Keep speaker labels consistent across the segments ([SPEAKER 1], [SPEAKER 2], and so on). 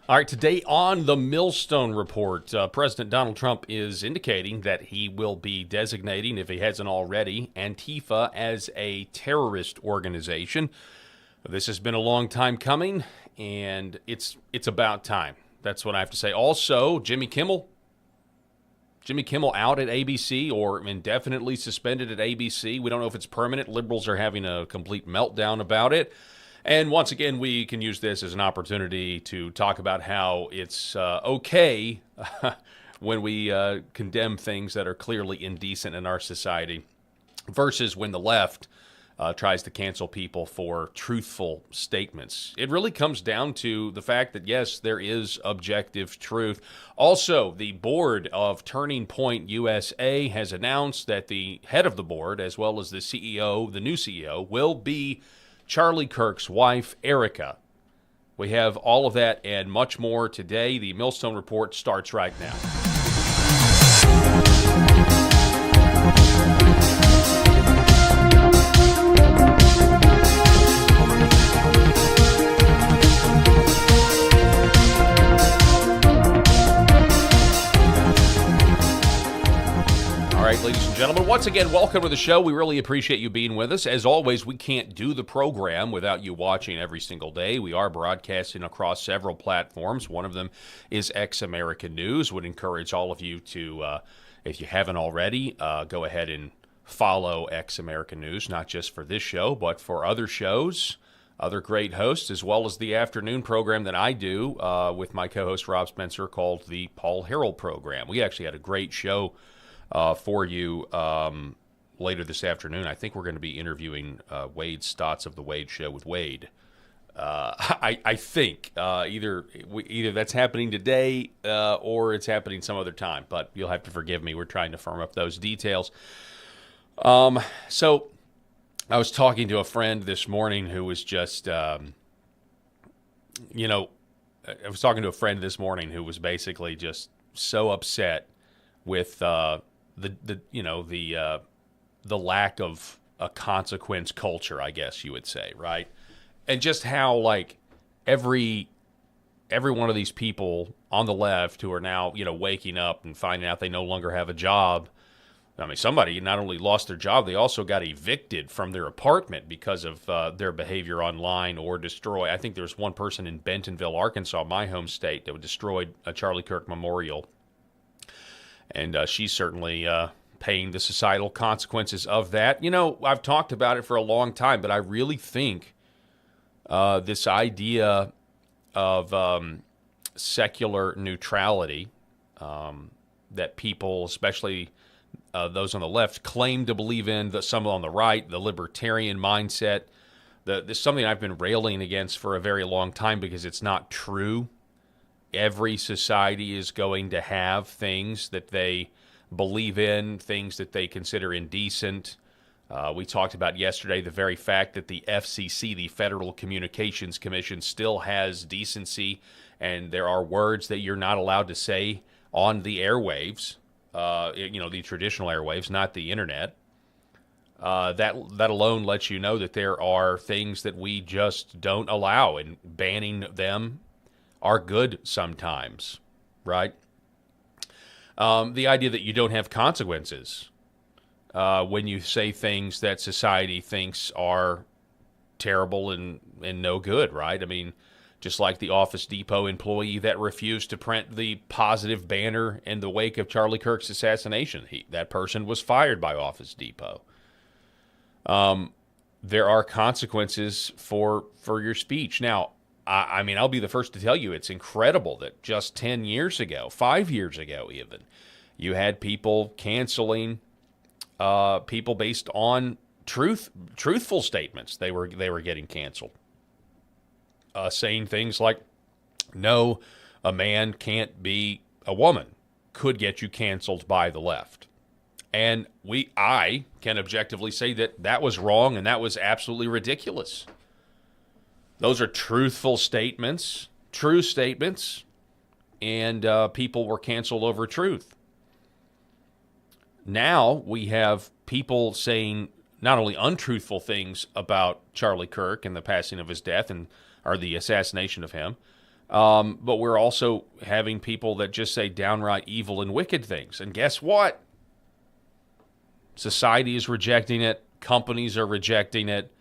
[SPEAKER 1] All right, today on the Millstone Report, President Donald Trump is indicating that he will be designating, if he hasn't already, Antifa as a terrorist organization. This has been a long time coming, and it's about time. That's what I have to say. Also, Jimmy Kimmel out at ABC or indefinitely suspended at ABC. We don't know if it's permanent. Liberals are having a complete meltdown about it. And once again, we can use this as an opportunity to talk about how it's okay when we condemn things that are clearly indecent in our society versus when the left tries to cancel people for truthful statements. It really comes down to the fact that, yes, there is objective truth. Also, the board of Turning Point USA has announced that the head of the board, as well as the CEO, the new CEO, will be Charlie Kirk's wife, Erica. We have all of that and much more today. The Millstone Report starts right now. All right, ladies and gentlemen, once again, welcome to the show. We really appreciate you being with us. As always, we can't do the program without you watching every single day. We are broadcasting across several platforms. One of them is X American News. Would encourage all of you to, if you haven't already, go ahead and follow X American News, not just for this show, but for other shows, other great hosts, as well as the afternoon program that I do with my co-host Rob Spencer called the Paul Harrell Program. We actually had a great show for you later this afternoon. I think we're going to be interviewing Wade Stotts of The Wade Show with Wade. I think either that's happening today or it's happening some other time, but you'll have to forgive me. We're trying to firm up those details. So I was talking to a friend this morning who was just, I was talking to a friend this morning who was basically just so upset with the lack of a consequence culture, I guess you would say, right? And just how like every one of these people on the left who are now, waking up and finding out they no longer have a job. I mean, somebody not only lost their job, they also got evicted from their apartment because of their behavior online or destroy. I think there's one person in Bentonville, Arkansas, my home state, that destroyed a Charlie Kirk memorial. And she's certainly paying the societal consequences of that. I've talked about it for a long time, but I really think this idea of secular neutrality that people, especially those on the left, claim to believe in, some on the right, the libertarian mindset, this is something I've been railing against for a very long time because it's not true. Every society is going to have things that they believe in, things that they consider indecent. We talked about yesterday the very fact that the FCC, the Federal Communications Commission, still has decency, and there are words that you're not allowed to say on the airwaves, the traditional airwaves, not the internet. That alone lets you know that there are things that we just don't allow, and banning them are good sometimes, right? The idea that you don't have consequences when you say things that society thinks are terrible and no good, right? I mean, just like the Office Depot employee that refused to print the positive banner in the wake of Charlie Kirk's assassination. That person was fired by Office Depot. There are consequences for your speech. Now, I mean, I'll be the first to tell you it's incredible that just 10 years ago, 5 years ago even, you had people canceling people based on truthful statements. They were getting canceled. Saying things like, no, a man can't be a woman, could get you canceled by the left. And I can objectively say that was wrong and that was absolutely ridiculous. Those are truthful statements, true statements, and people were canceled over truth. Now we have people saying not only untruthful things about Charlie Kirk and the passing of his death or the assassination of him, But we're also having people that just say downright evil and wicked things. And guess what? Society is rejecting it. Companies are rejecting it.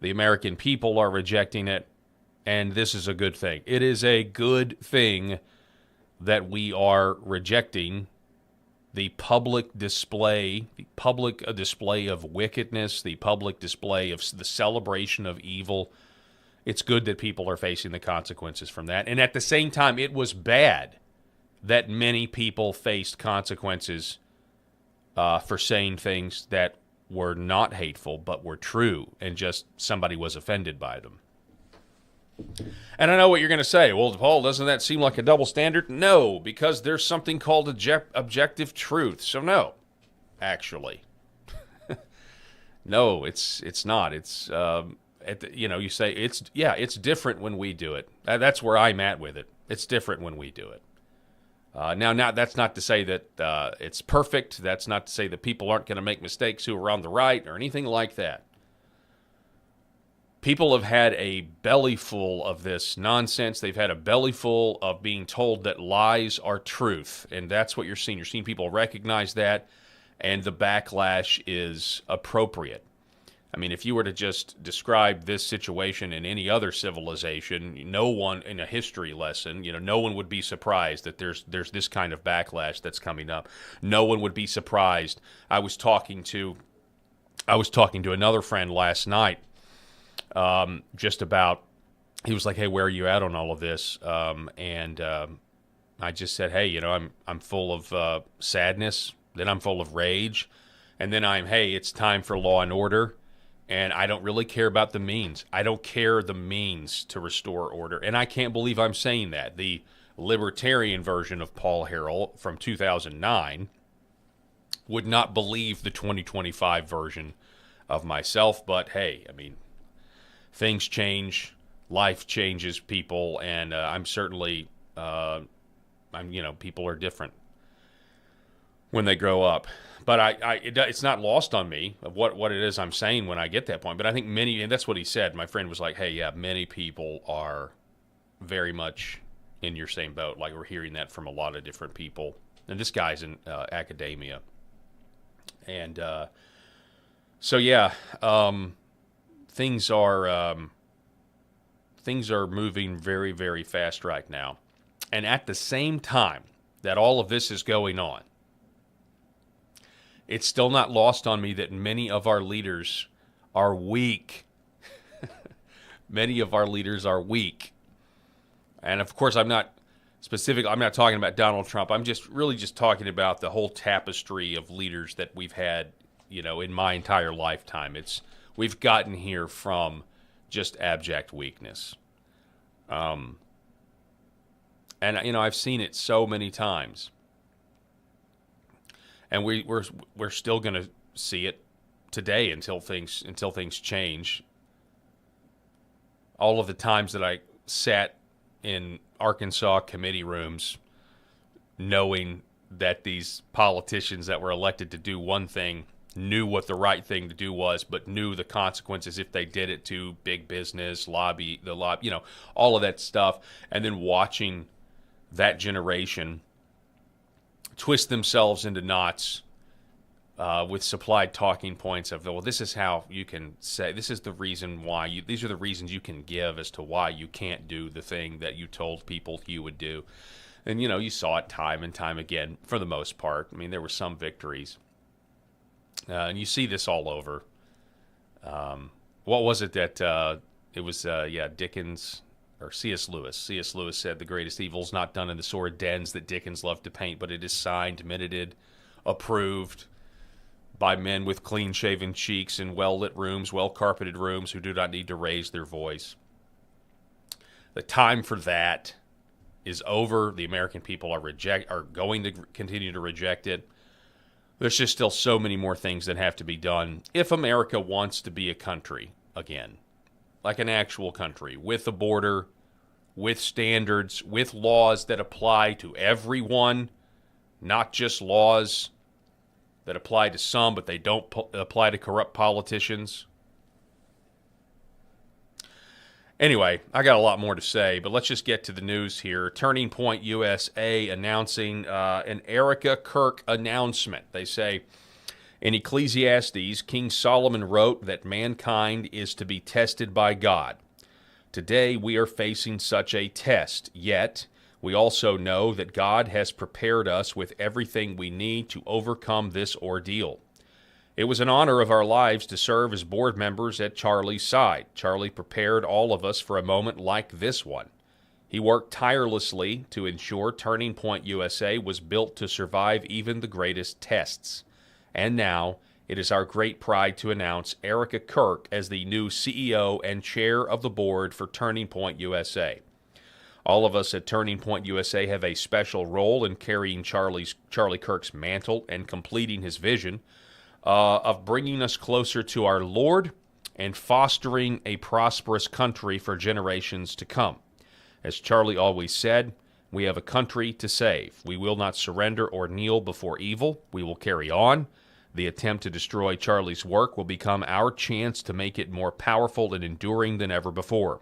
[SPEAKER 1] The American people are rejecting it. And this is a good thing. It is a good thing that we are rejecting the public display of wickedness, the public display of the celebration of evil. It's good that people are facing the consequences from that. And at the same time, it was bad that many people faced consequences for saying things that were not hateful but were true, and just somebody was offended by them. And I know what you're going to say. Well, Paul, doesn't that seem like a double standard? No, because there's something called objective truth. So no, actually. No, it's not. It's you say it's different when we do it. That's where I'm at with it. It's different when we do it. Now, that's not to say that it's perfect. That's not to say that people aren't going to make mistakes who are on the right or anything like that. People have had a belly full of this nonsense. They've had a belly full of being told that lies are truth, and that's what you're seeing. You're seeing people recognize that, and the backlash is appropriate. I mean, if you were to just describe this situation in any other civilization, no one in a history lesson, no one would be surprised that there's this kind of backlash that's coming up. No one would be surprised. I was talking to another friend last night, just about. He was like, "Hey, where are you at on all of this?" And I just said, "Hey, I'm full of sadness. Then I'm full of rage, and then hey, it's time for law and order." And I don't really care about the means. I don't care the means to restore order. And I can't believe I'm saying that. The libertarian version of Paul Harrell from 2009 would not believe the 2025 version of myself. But hey, I mean, things change, life changes people, and I'm certainly, people are different when they grow up. But it's not lost on me of what it is I'm saying when I get that point. But I think many, and that's what he said. My friend was like, "Hey, yeah, many people are very much in your same boat." Like, we're hearing that from a lot of different people. And this guy's in academia. And so, yeah, things are moving very, very fast right now. And at the same time that all of this is going on, it's still not lost on me that many of our leaders are weak. Many of our leaders are weak. And of course, I'm not talking about Donald Trump. I'm just talking about the whole tapestry of leaders that we've had, in my entire lifetime. We've gotten here from just abject weakness. And I've seen it so many times. And we're still going to see it today until things change. All of the times that I sat in Arkansas committee rooms, knowing that these politicians that were elected to do one thing knew what the right thing to do was, but knew the consequences if they did it to big business, lobby, all of that stuff, and then watching that generation twist themselves into knots with supplied talking points of, well, this is how you can say, this is the reason why these are the reasons you can give as to why you can't do the thing that you told people you would do. And, you saw it time and time again for the most part. I mean, there were some victories. And you see this all over. What was it that it was, Dickens or C.S. Lewis. C.S. Lewis said, "The greatest evil is not done in the sordid dens that Dickens loved to paint, but it is signed, minuted, approved by men with clean-shaven cheeks in well-lit rooms, well-carpeted rooms who do not need to raise their voice." The time for that is over. The American people are going to continue to reject it. There's just still so many more things that have to be done if America wants to be a country again. Like an actual country, with a border, with standards, with laws that apply to everyone, not just laws that apply to some, but they don't apply to corrupt politicians. Anyway, I got a lot more to say, but let's just get to the news here. Turning Point USA announcing an Erica Kirk announcement. They say, in Ecclesiastes, King Solomon wrote that mankind is to be tested by God. Today, we are facing such a test, yet we also know that God has prepared us with everything we need to overcome this ordeal. It was an honor of our lives to serve as board members at Charlie's side. Charlie prepared all of us for a moment like this one. He worked tirelessly to ensure Turning Point USA was built to survive even the greatest tests. And now, it is our great pride to announce Erica Kirk as the new CEO and chair of the board for Turning Point USA. All of us at Turning Point USA have a special role in carrying Charlie Kirk's mantle and completing his vision of bringing us closer to our Lord and fostering a prosperous country for generations to come. As Charlie always said, we have a country to save. We will not surrender or kneel before evil. We will carry on. The attempt to destroy Charlie's work will become our chance to make it more powerful and enduring than ever before.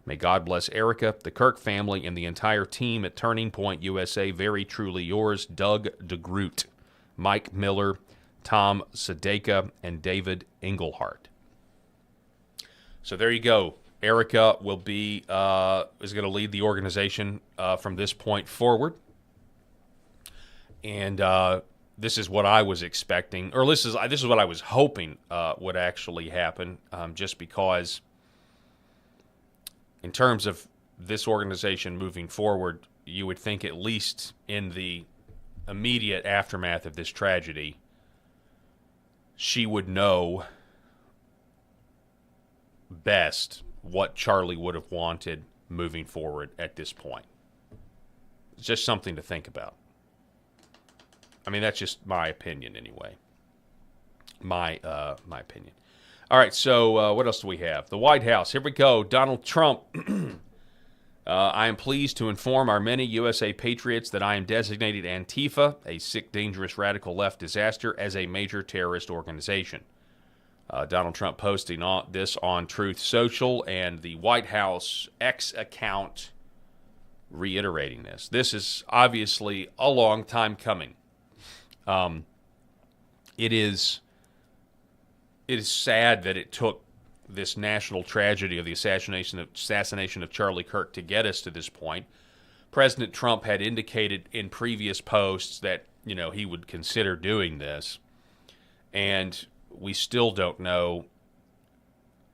[SPEAKER 1] May God bless Erica, the Kirk family, and the entire team at Turning Point USA. Very truly yours, Doug DeGroot, Mike Miller, Tom Sadeka, and David Englehart. So there you go. Erica will be is going to lead the organization from this point forward, and this is what I was expecting, or this is what I was hoping would actually happen. Just because, in terms of this organization moving forward, you would think at least in the immediate aftermath of this tragedy, she would know best what Charlie would have wanted moving forward at this point. It's just something to think about. I mean, that's just my opinion anyway. My opinion. All right, so what else do we have? The White House. Here we go. Donald Trump. I am pleased to inform our many USA patriots that I am designated Antifa, a sick, dangerous, radical left disaster, as a major terrorist organization. Donald Trump posting this on Truth Social, and the White House X account reiterating this. This is obviously a long time coming. It is sad that it took this national tragedy of the assassination of Charlie Kirk to get us to this point. President Trump had indicated in previous posts that, he would consider doing this, and we still don't know.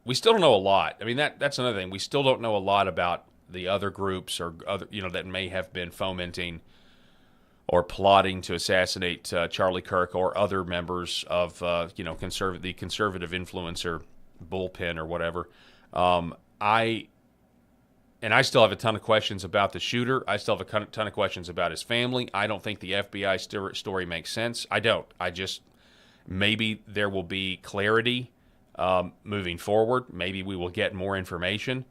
[SPEAKER 1] We still don't know a lot. I mean, that's another thing. We still don't know a lot about the other groups or other, that may have been fomenting or plotting to assassinate Charlie Kirk or other members of, the conservative influencer bullpen or whatever. I still have a ton of questions about the shooter. I still have a ton of questions about his family. I don't think the FBI story makes sense. I don't. Maybe there will be clarity moving forward. Maybe we will get more information.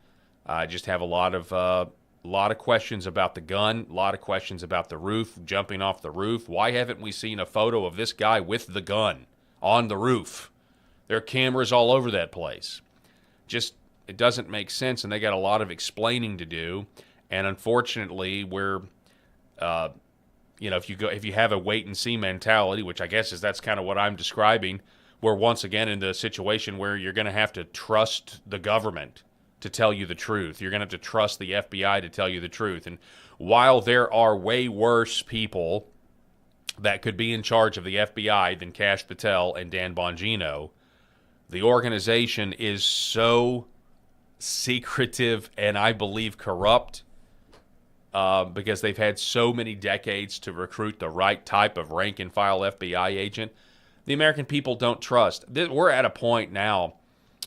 [SPEAKER 1] I just have a lot of questions about the gun, a lot of questions about the roof, jumping off the roof. Why haven't we seen a photo of this guy with the gun on the roof? There are cameras all over that place. It doesn't make sense, and they got a lot of explaining to do. And unfortunately, if you have a wait and see mentality, which I guess that's kind of what I'm describing, we're once again in the situation where you're going to have to trust the government to tell you the truth. You're going to have to trust the FBI to tell you the truth. And while there are way worse people that could be in charge of the FBI than Kash Patel and Dan Bongino, the organization is so secretive and I believe corrupt because they've had so many decades to recruit the right type of rank-and-file FBI agent. The American people don't trust. We're at a point now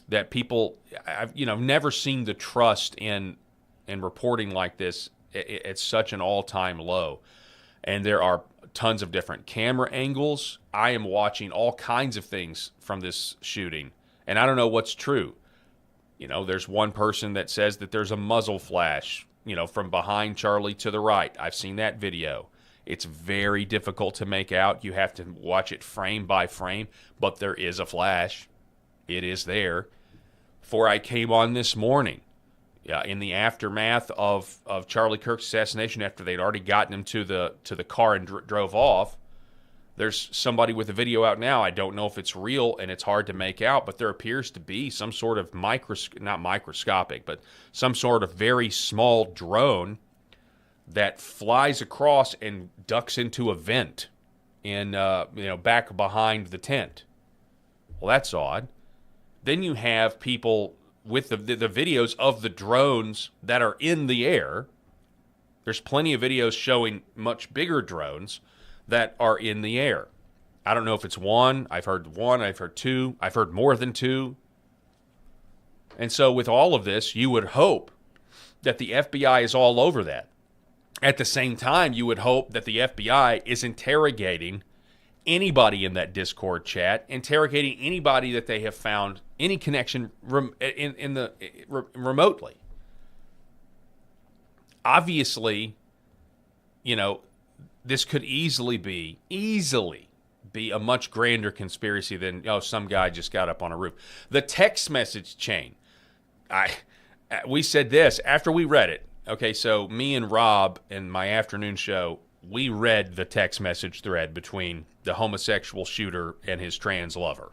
[SPEAKER 1] that people, I've never seen the trust in reporting like this at such an all-time low. And there are tons of different camera angles. I am watching all kinds of things from this shooting, and I don't know what's true. There's one person that says that there's a muzzle flash, from behind Charlie to the right. I've seen that video. It's very difficult to make out. You have to watch it frame by frame, but there is a flash. It is there. Before I came on this morning, in the aftermath of Charlie Kirk's assassination, after they'd already gotten him to the car and drove off. There's somebody with a video out now. I don't know if it's real, and it's hard to make out, but there appears to be some sort of not microscopic, but some sort of very small drone that flies across and ducks into a vent in back behind the tent. Well, that's odd. Then you have people with the videos of the drones that are in the air. There's plenty of videos showing much bigger drones that are in the air. I don't know if it's one. I've heard two. I've heard more than two. And so with all of this, you would hope that the FBI is all over that. At the same time, you would hope that the FBI is interrogating anybody in that Discord chat, interrogating anybody that they have found any connection remotely. Obviously, this could easily be a much grander conspiracy than some guy just got up on a roof. The text message chain. We said this after we read it. Okay, so me and Rob in my afternoon show, we read the text message thread between the homosexual shooter and his trans lover.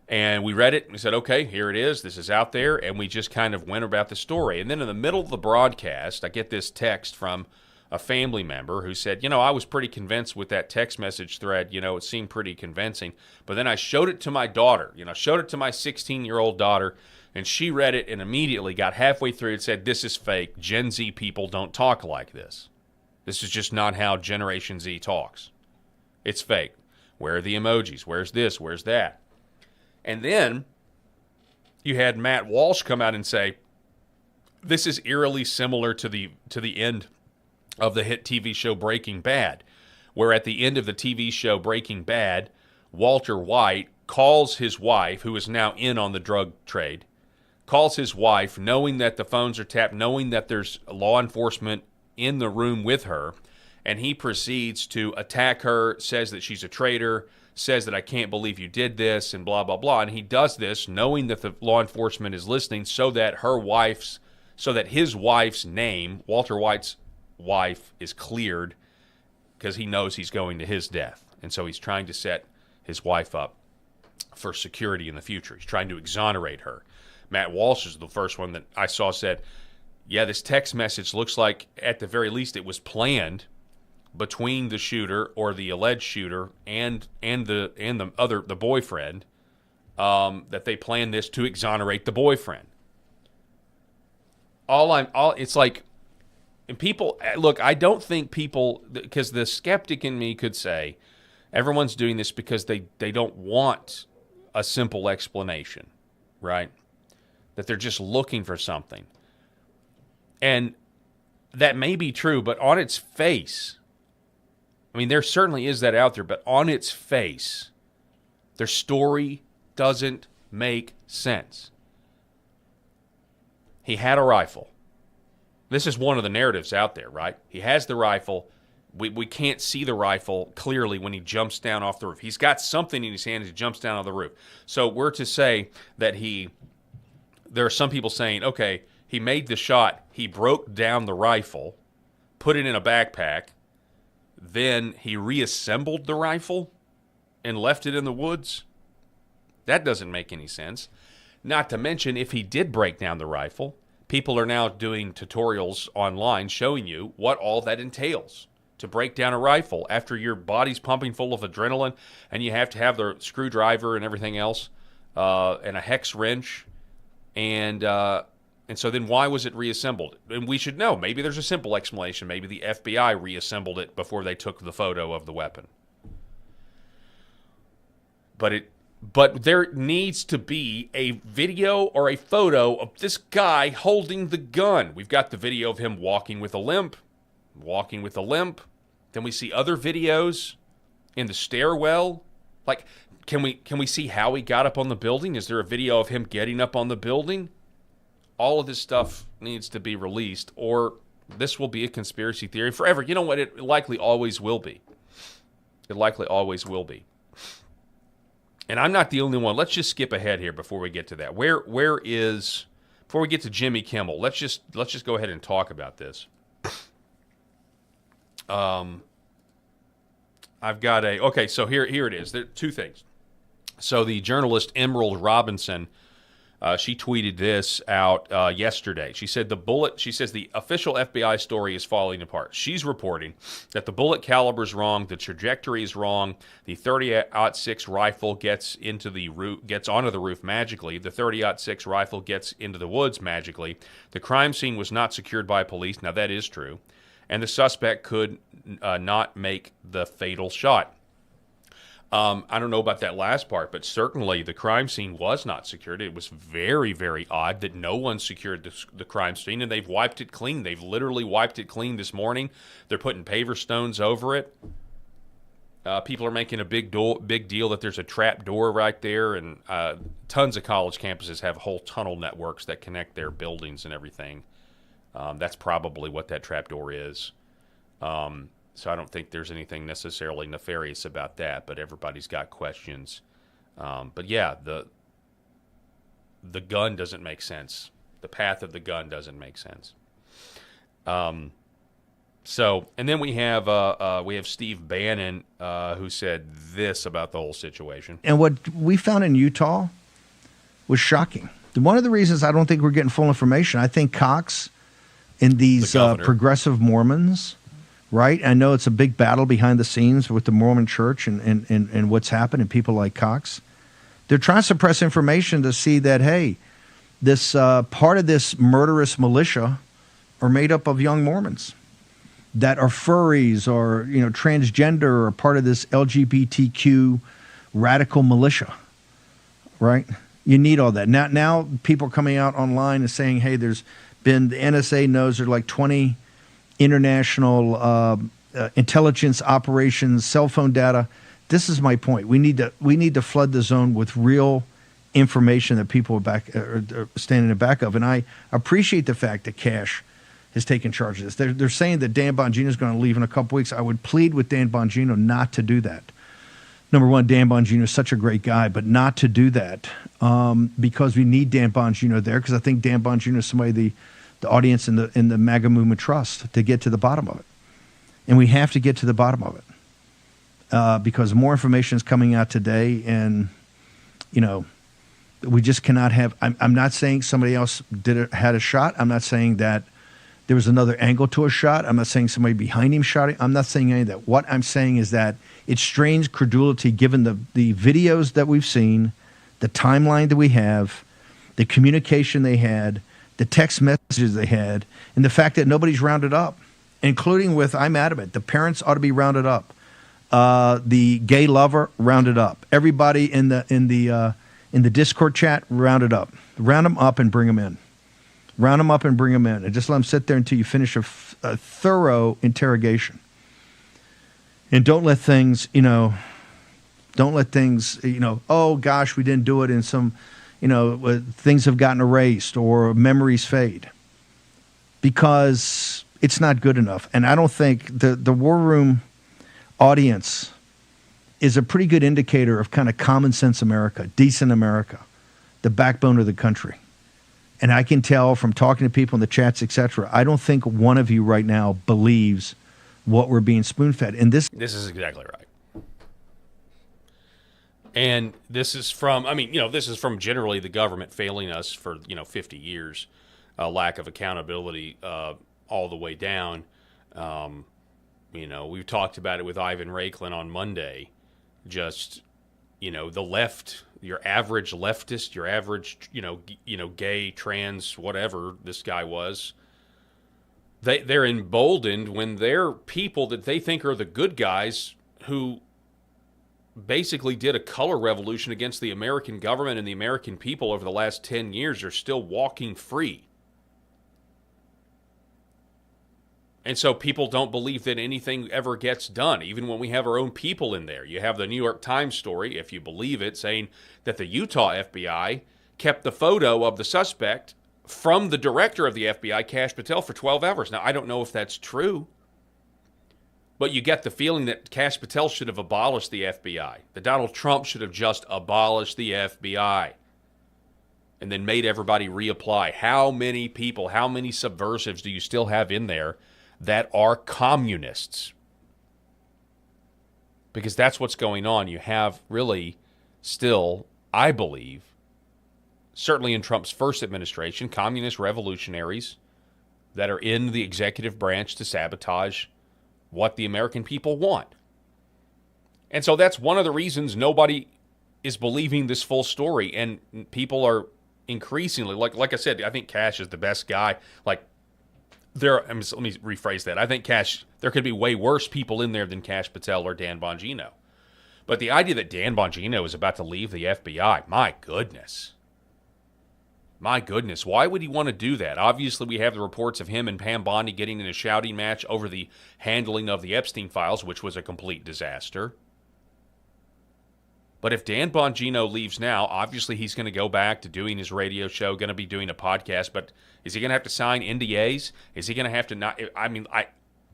[SPEAKER 1] And we read it and we said, okay, here it is. This is out there. And we just kind of went about the story. And then in the middle of the broadcast, I get this text from a family member who said, I was pretty convinced with that text message thread. It seemed pretty convincing. But then I showed it to my daughter, showed it to my 16-year-old daughter, and she read it and immediately got halfway through and said, this is fake. Gen Z people don't talk like this. This is just not how Generation Z talks. It's fake. Where are the emojis? Where's this? Where's that? And then you had Matt Walsh come out and say, this is eerily similar to the end of the hit TV show Breaking Bad, where at the end of the TV show Breaking Bad, Walter White calls his wife, who is now in on the drug trade, calls his wife, knowing that the phones are tapped, knowing that there's law enforcement in the room with her, and he proceeds to attack her, says that she's a traitor, says that I can't believe you did this, and blah, blah, blah. And he does this knowing that the law enforcement is listening so that his wife's name, Walter White's wife, is cleared because he knows he's going to his death. And so he's trying to set his wife up for security in the future. He's trying to exonerate her. Matt Walsh is the first one that I saw said, yeah, this text message looks like at the very least it was planned between the shooter or the alleged shooter and the boyfriend, that they planned this to exonerate the boyfriend. It's like, and people, look, I don't think people, because the skeptic in me could say everyone's doing this because they don't want a simple explanation, right? That they're just looking for something. And that may be true, but on its face, I mean, there certainly is that out there, but on its face, their story doesn't make sense. He had a rifle. This is one of the narratives out there, right? He has the rifle. We can't see the rifle clearly when he jumps down off the roof. He's got something in his hand as he jumps down off the roof. So we're to say that there are some people saying, okay, he made the shot, he broke down the rifle, put it in a backpack, then he reassembled the rifle and left it in the woods. That doesn't make any sense. Not to mention, if he did break down the rifle, people are now doing tutorials online showing you what all that entails to break down a rifle after your body's pumping full of adrenaline and you have to have the screwdriver and everything else, and a hex wrench. And so then why was it reassembled? And we should know. Maybe there's a simple explanation. Maybe the FBI reassembled it before they took the photo of the weapon. But there needs to be a video or a photo of this guy holding the gun. We've got the video of him walking with a limp. Then we see other videos in the stairwell. Like, can we see how he got up on the building? Is there a video of him getting up on the building? All of this stuff needs to be released, or this will be a conspiracy theory forever. You know what? It likely always will be. It likely always will be. And I'm not the only one. Let's just skip ahead here before we get to that. Where is before we get to Jimmy Kimmel, let's just go ahead and talk about this. I've got so here it is. There are two things. So the journalist Emerald Robinson, she tweeted this out yesterday. She said she says the official FBI story is falling apart. She's reporting that the bullet caliber is wrong, the trajectory is wrong, the 30-06 rifle gets onto the roof magically, the 30-06 rifle gets into the woods magically. The crime scene was not secured by police. Now that is true. And the suspect could not make the fatal shot. I don't know about that last part, but certainly the crime scene was not secured. It was very, very odd that no one secured the crime scene, and they've wiped it clean. They've literally wiped it clean this morning. They're putting paver stones over it. People are making a big deal that there's a trap door right there, and tons of college campuses have whole tunnel networks that connect their buildings and everything. That's probably what that trap door is. So I don't think there's anything necessarily nefarious about that, but everybody's got questions. But yeah, the gun doesn't make sense. The path of the gun doesn't make sense. So, and then we have Steve Bannon who said this about the whole situation.
[SPEAKER 2] And what we found in Utah was shocking. One of the reasons I don't think we're getting full information, I think Cox and these progressive Mormons, right? I know it's a big battle behind the scenes with the Mormon church and what's happened and people like Cox. They're trying to suppress information to see that, hey, this part of this murderous militia are made up of young Mormons that are furries or, transgender or part of this LGBTQ radical militia, right? You need all that. Now people are coming out online and saying, hey, the NSA knows there are like 20 international intelligence operations, cell phone data. This is my point. We need to flood the zone with real information that people are standing in the back of. And I appreciate the fact that Cash has taken charge of this. They're saying that Dan Bongino is going to leave in a couple weeks. I would plead with Dan Bongino not to do that. Number one, Dan Bongino is such a great guy, but not to do that because we need Dan Bongino there, because I think Dan Bongino is somebody the audience in the MAGA movement trust to get to the bottom of it. And we have to get to the bottom of it because more information is coming out today, and, we just cannot have – I'm not saying somebody else had a shot. I'm not saying that there was another angle to a shot. I'm not saying somebody behind him shot it. I'm not saying any of that. What I'm saying is that it strains credulity given the videos that we've seen, the timeline that we have, the communication they had, the text messages they had, and the fact that nobody's rounded up, including with, I'm adamant, the parents ought to be rounded up, the gay lover rounded up, everybody in the Discord chat rounded up. Round them up and bring them in. Round them up and bring them in, and just let them sit there until you finish a thorough interrogation. And don't let things, oh gosh, we didn't do it in some, things have gotten erased or memories fade, because it's not good enough. And I don't think the War Room audience is a pretty good indicator of kind of common sense America, decent America, the backbone of the country. And I can tell from talking to people in the chats, etc., I don't think one of you right now believes what we're being spoon-fed. And this
[SPEAKER 1] is exactly right. And this is from, this is from generally the government failing us for, 50 years, lack of accountability all the way down. We've talked about it with Ivan Raiklin on Monday. Just, the left, your average leftist, your average, gay, trans, whatever this guy was, they're emboldened when they're people that they think are the good guys who basically did a color revolution against the American government and the American people over the last 10 years are still walking free. And so people don't believe that anything ever gets done, even when we have our own people in there. You have the New York Times story, if you believe it, saying that the Utah FBI kept the photo of the suspect from the director of the FBI, Kash Patel, for 12 hours. Now, I don't know if that's true, but you get the feeling that Kash Patel should have abolished the FBI, that Donald Trump should have just abolished the FBI. and then made everybody reapply. How many people, how many subversives do you still have in there that are communists? Because that's what's going on. You have really still, I believe, certainly in Trump's first administration, communist revolutionaries that are in the executive branch to sabotage what the American people want. And so that's one of the reasons nobody is believing this full story. And people are increasingly, like I said, I think Cash is the best guy. Let me rephrase that. I think Cash, there could be way worse people in there than Cash Patel or Dan Bongino. But the idea that Dan Bongino is about to leave the FBI, my goodness. My goodness, why would he want to do that? Obviously, we have the reports of him and Pam Bondi getting in a shouting match over the handling of the Epstein files, which was a complete disaster. But if Dan Bongino leaves now, obviously he's going to go back to doing his radio show, going to be doing a podcast, but is he going to have to sign NDAs? Is he going to have to not,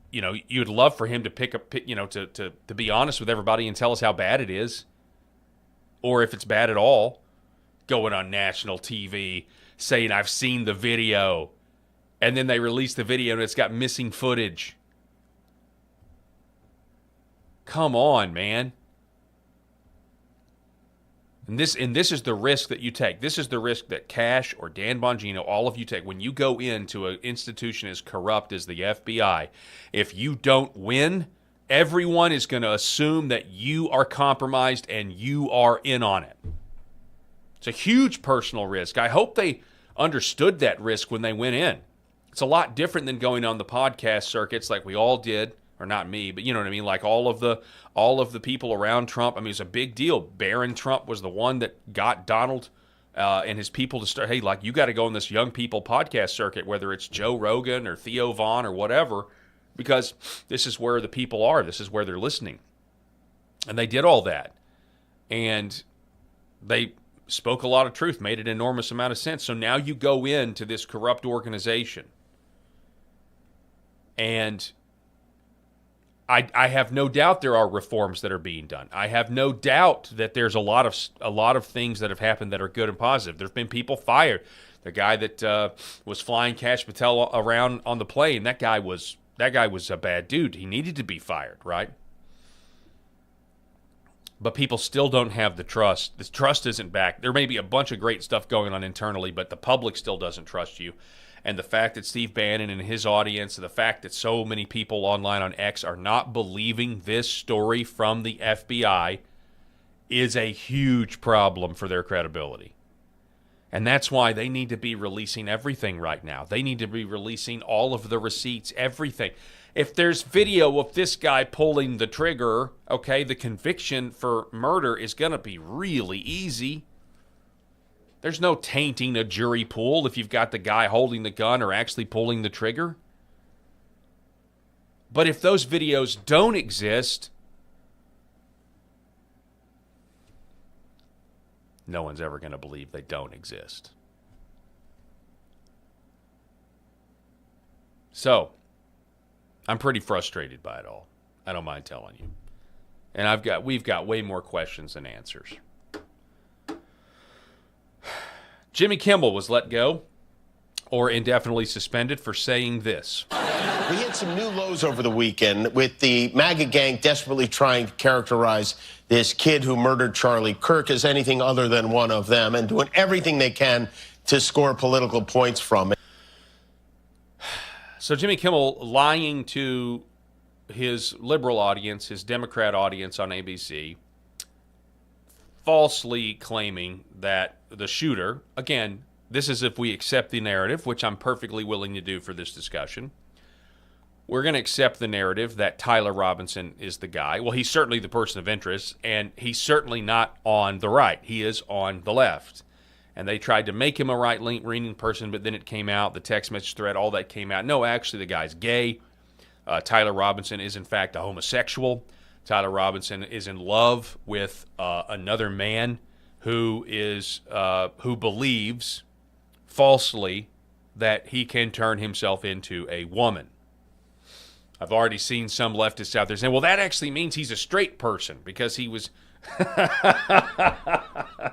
[SPEAKER 1] you'd love for him to pick up, to be honest with everybody and tell us how bad it is. Or if it's bad at all, going on national TV saying, I've seen the video, and then they release the video and it's got missing footage. Come on, man. And this is the risk that you take. This is the risk that Cash or Dan Bongino, all of you take. When you go into an institution as corrupt as the FBI, if you don't win, everyone is going to assume that you are compromised and you are in on it. It's a huge personal risk. I hope they understood that risk when they went in. It's a lot different than going on the podcast circuits like we all did, or not me, but you know what I mean, like all of the people around Trump. I mean, it's a big deal. Barron Trump was the one that got Donald and his people to start, hey, like, you got to go on this young people podcast circuit, whether it's Joe Rogan or Theo Vaughn or whatever, because this is where the people are. This is where they're listening. And they did all that. And they spoke a lot of truth, made an enormous amount of sense. So now you go into this corrupt organization. And I have no doubt there are reforms that are being done. I have no doubt that there's a lot of things that have happened that are good and positive. There's been people fired. The guy that was flying Cash Patel around on the plane, that guy was a bad dude. He needed to be fired, right? But people still don't have the trust. The trust isn't back. There may be a bunch of great stuff going on internally, but the public still doesn't trust you. And the fact that Steve Bannon and his audience, the fact that so many people online on X are not believing this story from the FBI is a huge problem for their credibility. And that's why they need to be releasing everything right now. They need to be releasing all of the receipts, everything. If there's video of this guy pulling the trigger, okay, the conviction for murder is going to be really easy. There's no tainting a jury pool if you've got the guy holding the gun or actually pulling the trigger. But if those videos don't exist, no one's ever going to believe they don't exist. So, I'm pretty frustrated by it all. I don't mind telling you. And we've got way more questions than answers. Jimmy Kimmel was let go or indefinitely suspended for saying this.
[SPEAKER 3] We hit some new lows over the weekend with the MAGA gang desperately trying to characterize this kid who murdered Charlie Kirk as anything other than one of them and doing everything they can to score political points from it.
[SPEAKER 1] So Jimmy Kimmel lying to his liberal audience, his Democrat audience on ABC, falsely claiming that the shooter, again, this is if we accept the narrative, which I'm perfectly willing to do for this discussion. We're going to accept the narrative that Tyler Robinson is the guy. Well, he's certainly the person of interest, and he's certainly not on the right. He is on the left. And they tried to make him a right-leaning person, but then it came out, the text message thread, all that came out. No, actually, the guy's gay. Tyler Robinson is, in fact, a homosexual. Tyler Robinson is in love with another man who believes falsely that he can turn himself into a woman. I've already seen some leftists out there saying, well, that actually means he's a straight person because he was...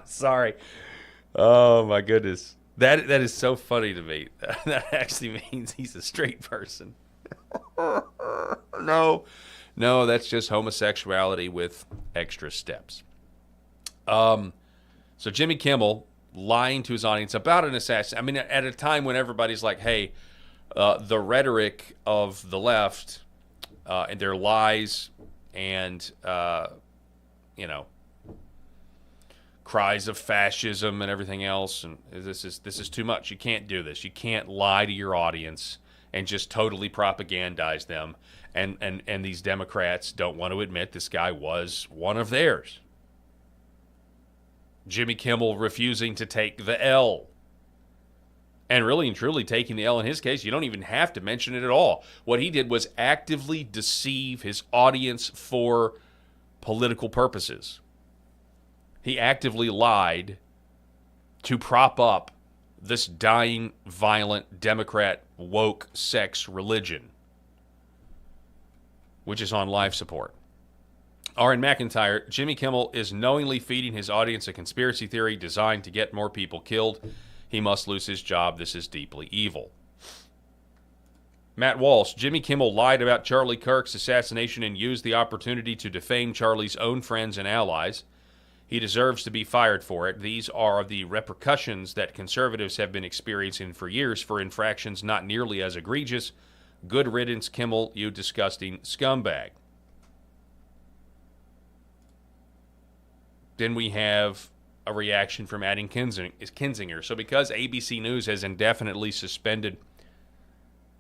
[SPEAKER 1] Sorry. Oh my goodness. That is so funny to me. That actually means he's a straight person. No, that's just homosexuality with extra steps. So Jimmy Kimmel lying to his audience about an assassin. I mean, at a time when everybody's like, hey, the rhetoric of the left and their lies and, cries of fascism and everything else, and this is too much. You can't do this. You can't lie to your audience and just totally propagandize them. And these Democrats don't want to admit this guy was one of theirs. Jimmy Kimmel refusing to take the L. And really and truly taking the L in his case, you don't even have to mention it at all. What he did was actively deceive his audience for political purposes. He actively lied to prop up this dying, violent, Democrat, woke sex religion, which is on life support. R.N. McIntyre, Jimmy Kimmel is knowingly feeding his audience a conspiracy theory designed to get more people killed. He must lose his job. This is deeply evil. Matt Walsh, Jimmy Kimmel lied about Charlie Kirk's assassination and used the opportunity to defame Charlie's own friends and allies. He deserves to be fired for it. These are the repercussions that conservatives have been experiencing for years for infractions not nearly as egregious. Good riddance, Kimmel, you disgusting scumbag. Then we have a reaction from Adam Kinzinger. So because ABC News has indefinitely suspended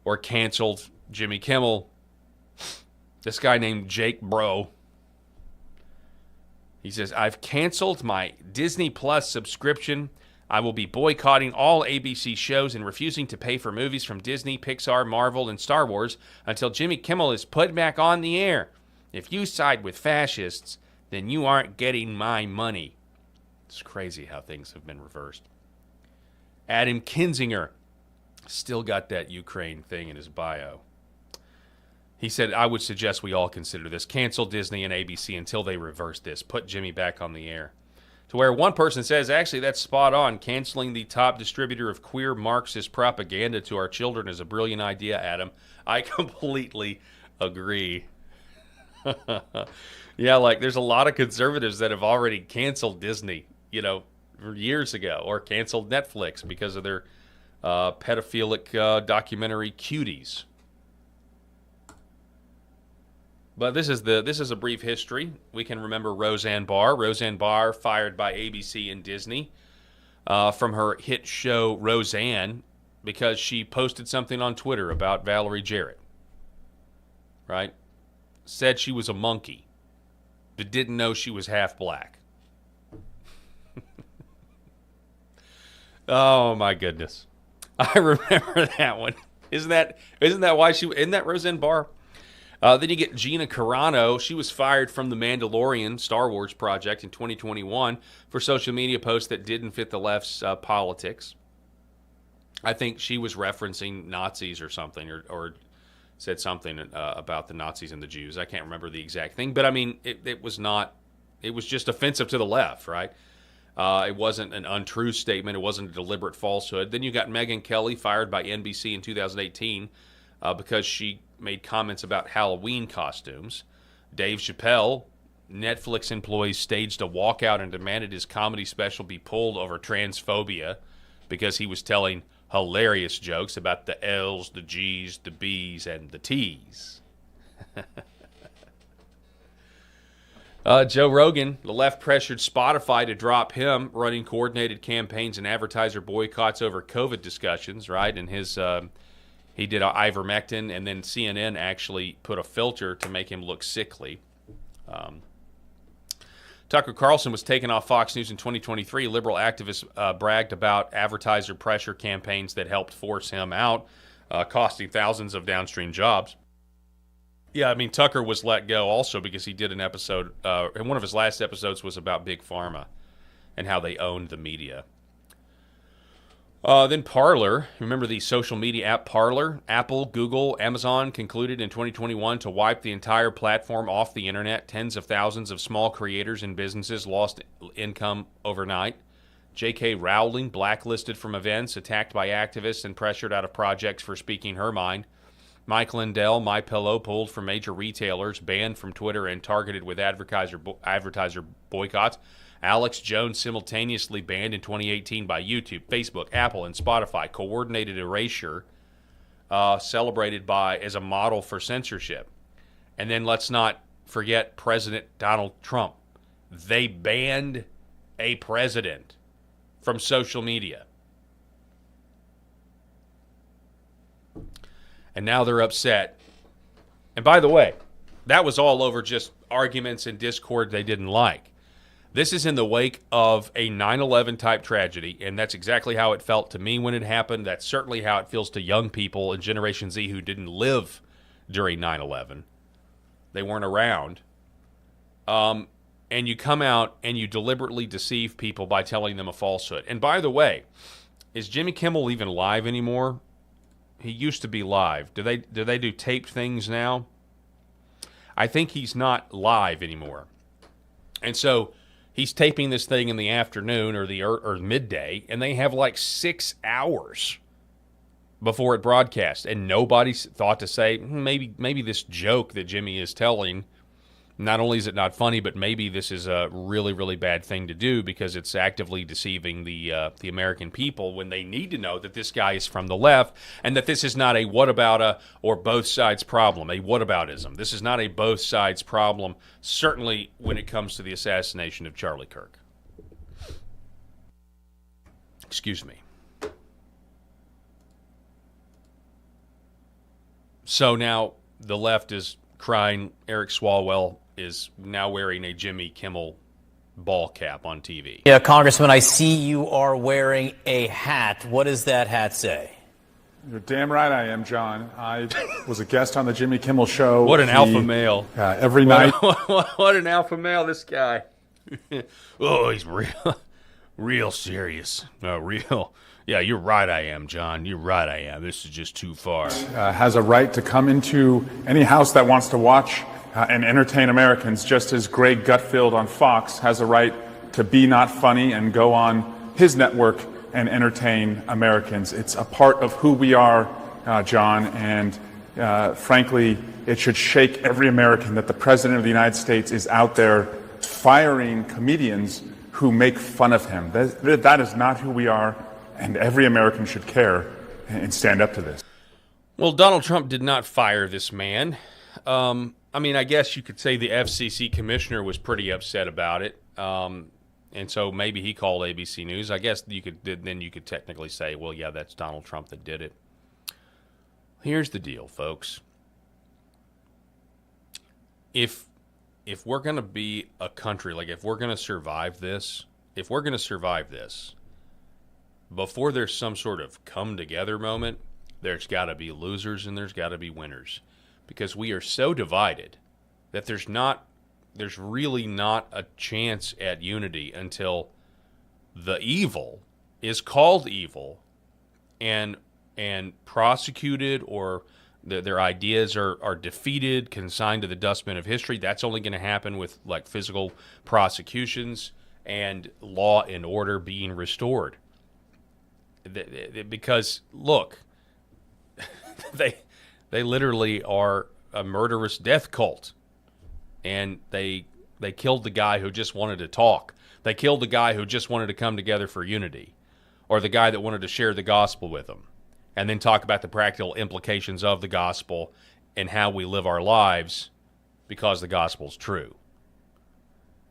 [SPEAKER 1] or canceled Jimmy Kimmel, this guy named Jake Bro, he says, I've canceled my Disney Plus subscription. I will be boycotting all ABC shows and refusing to pay for movies from Disney, Pixar, Marvel, and Star Wars until Jimmy Kimmel is put back on the air. If you side with fascists, then you aren't getting my money. It's crazy how things have been reversed. Adam Kinzinger still got that Ukraine thing in his bio. He said, I would suggest we all consider this. Cancel Disney and ABC until they reverse this. Put Jimmy back on the air. To where one person says, actually, that's spot on. Canceling the top distributor of queer Marxist propaganda to our children is a brilliant idea, Adam. I completely agree. Yeah, like there's a lot of conservatives that have already canceled Disney, years ago, or canceled Netflix because of their pedophilic documentary Cuties. But this is a brief history. We can remember Roseanne Barr. Roseanne Barr fired by ABC and Disney from her hit show Roseanne because she posted something on Twitter about Valerie Jarrett. Right? Said she was a monkey, but didn't know she was half black. Oh my goodness. I remember that one. Isn't that why isn't that Roseanne Barr? Then you get Gina Carano. She was fired from the Mandalorian Star Wars project in 2021 for social media posts that didn't fit the left's politics. I think she was referencing Nazis or something, or said something about the Nazis and the Jews. I can't remember the exact thing, but I mean, it was just offensive to the left, right? It wasn't an untrue statement. It wasn't a deliberate falsehood. Then you got Megyn Kelly fired by NBC in 2018 because she made comments about Halloween costumes. Dave Chappelle, Netflix employees staged a walkout and demanded his comedy special be pulled over transphobia because he was telling hilarious jokes about the L's, the G's, the B's, and the T's. Joe Rogan, the left pressured Spotify to drop him, running coordinated campaigns and advertiser boycotts over COVID discussions, right? And his he did ivermectin, and then CNN actually put a filter to make him look sickly. Tucker Carlson was taken off Fox News in 2023. Liberal activists bragged about advertiser pressure campaigns that helped force him out, costing thousands of downstream jobs. Yeah, I mean, Tucker was let go also because he did an episode, and one of his last episodes was about Big Pharma and how they owned the media. Then Parler, remember the social media app Parler? Apple, Google, Amazon concluded in 2021 to wipe the entire platform off the internet. Tens of thousands of small creators and businesses lost income overnight. J.K. Rowling blacklisted from events, attacked by activists, and pressured out of projects for speaking her mind. Mike Lindell, MyPillow, pulled from major retailers, banned from Twitter, and targeted with advertiser boycotts. Alex Jones simultaneously banned in 2018 by YouTube, Facebook, Apple, and Spotify. Coordinated erasure, celebrated as a model for censorship. And then let's not forget President Donald Trump. They banned a president from social media. And now they're upset. And by the way, that was all over just arguments and discord they didn't like. This is in the wake of a 9/11 type tragedy, and that's exactly how it felt to me when it happened. That's certainly how it feels to young people in Generation Z who didn't live during 9/11. They weren't around. And you come out and you deliberately deceive people by telling them a falsehood. And by the way, is Jimmy Kimmel even live anymore? He used to be live. Do they do taped things now? I think he's not live anymore. And so he's taping this thing in the afternoon or midday, and they have like 6 hours before it broadcasts. And nobody's thought to say, maybe this joke that Jimmy is telling, not only is it not funny, but maybe this is a really, really bad thing to do because it's actively deceiving the American people when they need to know that this guy is from the left and that this is not a whatabouta or both sides problem, a whataboutism. This is not a both sides problem, certainly when it comes to the assassination of Charlie Kirk. Excuse me. So now the left is crying. Eric Swalwell is now wearing a Jimmy Kimmel ball cap on TV.
[SPEAKER 4] Yeah, Congressman, I see you are wearing a hat. What does that hat say?
[SPEAKER 5] You're damn right I am, John. I was a guest on the Jimmy Kimmel show.
[SPEAKER 1] What an alpha male.
[SPEAKER 5] Every night.
[SPEAKER 1] What an alpha male, this guy. Oh, he's real serious. Real. Yeah, you're right I am, John. You're right I am. This is just too far.
[SPEAKER 5] Has a right to come into any house that wants to watch and entertain Americans, just as Greg Gutfeld on Fox has a right to be not funny and go on his network and entertain Americans. It's a part of who we are, John, and frankly, it should shake every American that the President of the United States is out there firing comedians who make fun of him. That is not who we are, and every American should care and stand up to this.
[SPEAKER 1] Well, Donald Trump did not fire this man. I mean, I guess you could say the FCC commissioner was pretty upset about it, and so maybe he called ABC News. I guess you could technically say, well, yeah, that's Donald Trump that did it. Here's the deal, folks. If we're going to be a country, like if we're going to survive this, before there's some sort of come together moment, there's got to be losers and there's got to be winners. Because we are so divided that there's really not a chance at unity until the evil is called evil and prosecuted, or their ideas are defeated, consigned to the dustbin of history. That's only going to happen with like physical prosecutions and law and order being restored. Because look, they literally are a murderous death cult, and they killed the guy who just wanted to talk. They killed the guy who just wanted to come together for unity, or the guy that wanted to share the gospel with them, and then talk about the practical implications of the gospel and how we live our lives because the gospel's true.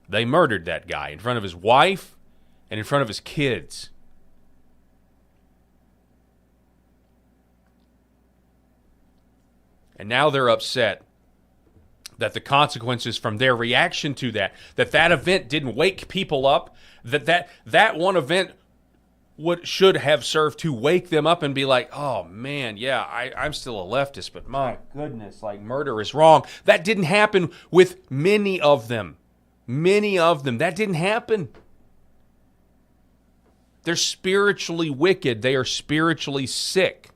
[SPEAKER 1] They murdered that guy in front of his wife and in front of his kids. And now they're upset that the consequences from their reaction to that event didn't wake people up, that one event should have served to wake them up and be like, oh man, yeah, I'm still a leftist, but my goodness, like murder is wrong. That didn't happen with many of them. That didn't happen. They're spiritually wicked. They are spiritually sick.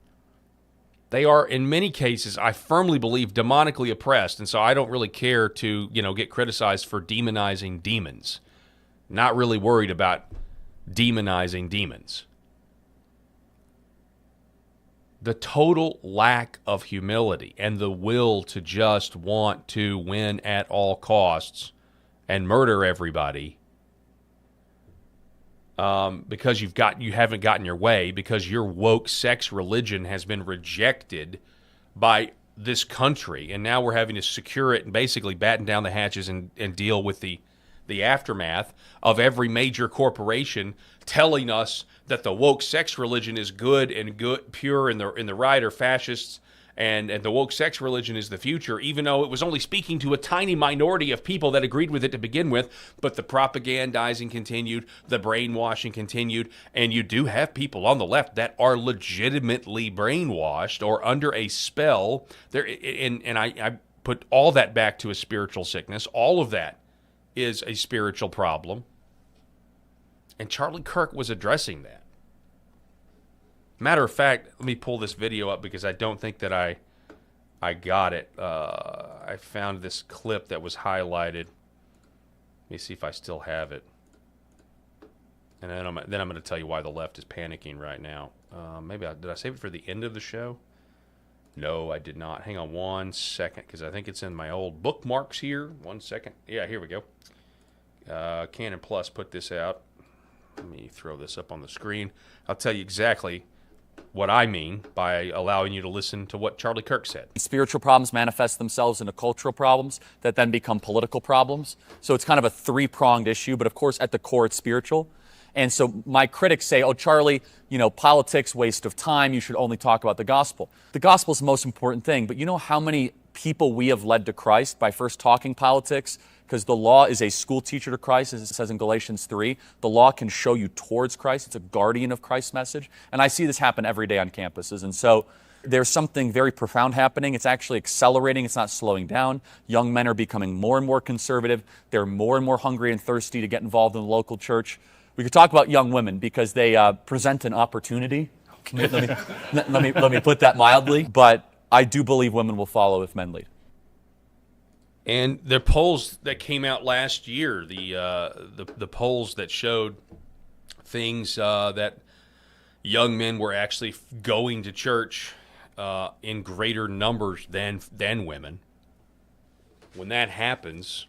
[SPEAKER 1] They are, in many cases, I firmly believe, demonically oppressed, and so I don't really care to, get criticized for demonizing demons. Not really worried about demonizing demons. The total lack of humility and the will to just want to win at all costs and murder everybody because you haven't gotten your way, because your woke sex religion has been rejected by this country, and now we're having to secure it and basically batten down the hatches and deal with the aftermath of every major corporation telling us that the woke sex religion is good and pure, and the right are fascists, and the woke sex religion is the future, even though it was only speaking to a tiny minority of people that agreed with it to begin with. But the propagandizing continued, the brainwashing continued, and you do have people on the left that are legitimately brainwashed or under a spell. I put all that back to a spiritual sickness. All of that is a spiritual problem. And Charlie Kirk was addressing that. Matter of fact, let me pull this video up because I don't think that I got it. I found this clip that was highlighted. Let me see if I still have it. And then I'm going to tell you why the left is panicking right now. Did I save it for the end of the show? No, I did not. Hang on one second, because I think it's in my old bookmarks here. 1 second. Yeah, here we go. Canon Plus put this out. Let me throw this up on the screen. I'll tell you exactly what I mean by allowing you to listen to what Charlie Kirk said.
[SPEAKER 6] Spiritual problems manifest themselves into cultural problems that then become political problems. So it's kind of a three-pronged issue, but of course at the core it's spiritual. And so my critics say, oh, Charlie, politics, waste of time. You should only talk about the gospel. The gospel is the most important thing, but you know how many people we have led to Christ by first talking politics? Because the law is a school teacher to Christ, as it says in Galatians 3. The law can show you towards Christ. It's a guardian of Christ's message. And I see this happen every day on campuses. And so there's something very profound happening. It's actually accelerating. It's not slowing down. Young men are becoming more and more conservative. They're more and more hungry and thirsty to get involved in the local church. We could talk about young women because they present an opportunity. Let me put that mildly. But I do believe women will follow if men lead.
[SPEAKER 1] And the polls that came out last year, the polls that showed things that young men were actually going to church in greater numbers than women. When that happens,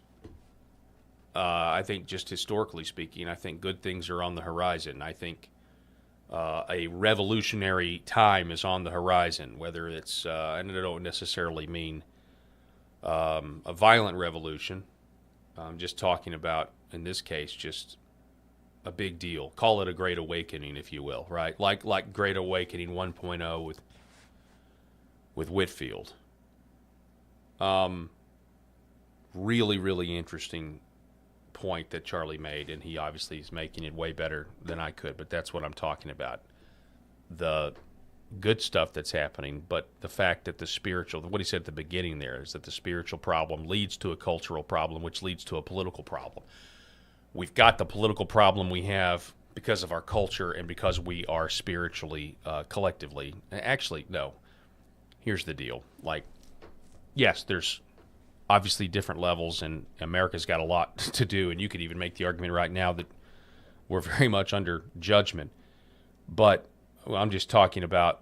[SPEAKER 1] I think just historically speaking, I think good things are on the horizon. I think a revolutionary time is on the horizon, whether it's, and I don't necessarily mean a violent revolution. I'm just talking about, in this case, just a big deal. Call it a great awakening, if you will, right? Like Great Awakening 1.0 with Whitfield. Really, really interesting point that Charlie made, and he obviously is making it way better than I could, but that's what I'm talking about. The good stuff that's happening, but the fact that the spiritual, what he said at the beginning there, is that the spiritual problem leads to a cultural problem, which leads to a political problem. We've got the political problem we have because of our culture and because we are spiritually, collectively. Actually, no. Here's the deal. Yes, there's obviously different levels, and America's got a lot to do, and you could even make the argument right now that we're very much under judgment. But I'm just talking about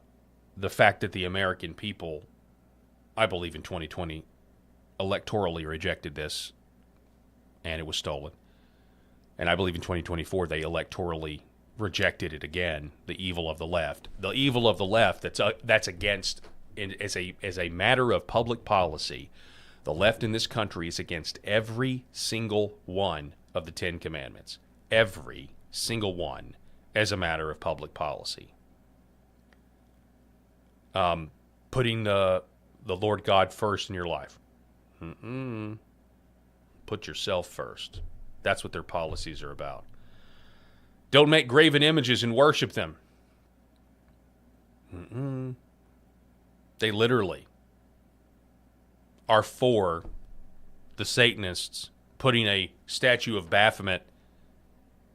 [SPEAKER 1] the fact that the American people, I believe in 2020, electorally rejected this, and it was stolen. And I believe in 2024 they electorally rejected it again, the evil of the left. The evil of the left that's against, as a matter of public policy, the left in this country is against every single one of the 10 Commandments. Every single one as a matter of public policy. Putting the Lord God first in your life. Put yourself first. That's what their policies are about. Don't make graven images and worship them. They literally are for the Satanists putting a statue of Baphomet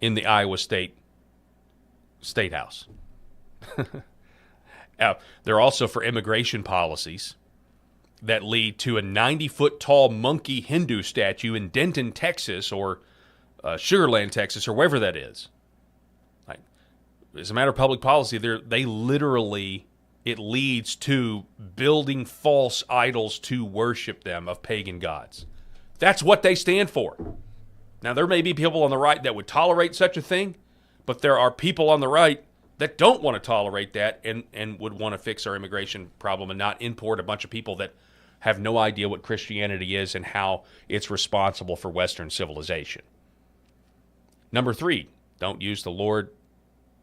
[SPEAKER 1] in the Iowa State House. They're also for immigration policies that lead to a 90-foot tall monkey Hindu statue in Denton, Texas, or Sugar Land, Texas, or wherever that is. as a matter of public policy, they literally, it leads to building false idols to worship them of pagan gods. That's what they stand for. Now, there may be people on the right that would tolerate such a thing, but there are people on the right that don't want to tolerate that and would want to fix our immigration problem and not import a bunch of people that have no idea what Christianity is and how it's responsible for Western civilization. Number 3, don't use the Lord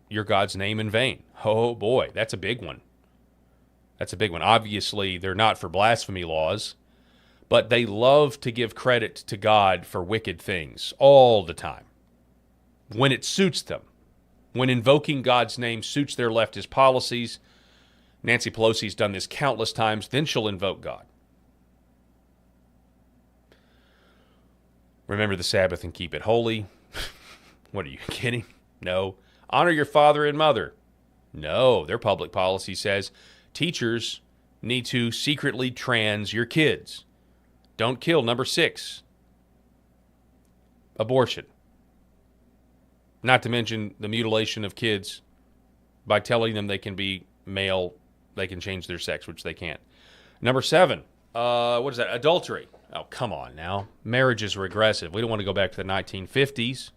[SPEAKER 1] your God's name in vain. Oh boy, that's a big one. That's a big one. Obviously, they're not for blasphemy laws, but they love to give credit to God for wicked things all the time. When it suits them. When invoking God's name suits their leftist policies, Nancy Pelosi's done this countless times, then she'll invoke God. Remember the Sabbath and keep it holy. What are you kidding? No. Honor your father and mother. No. Their public policy says teachers need to secretly trans your kids. Don't kill. Number 6. Abortion. Not to mention the mutilation of kids by telling them they can be male, they can change their sex, which they can't. Number 7. What is that? Adultery. Oh, come on now. Marriage is regressive. We don't want to go back to the 1950s.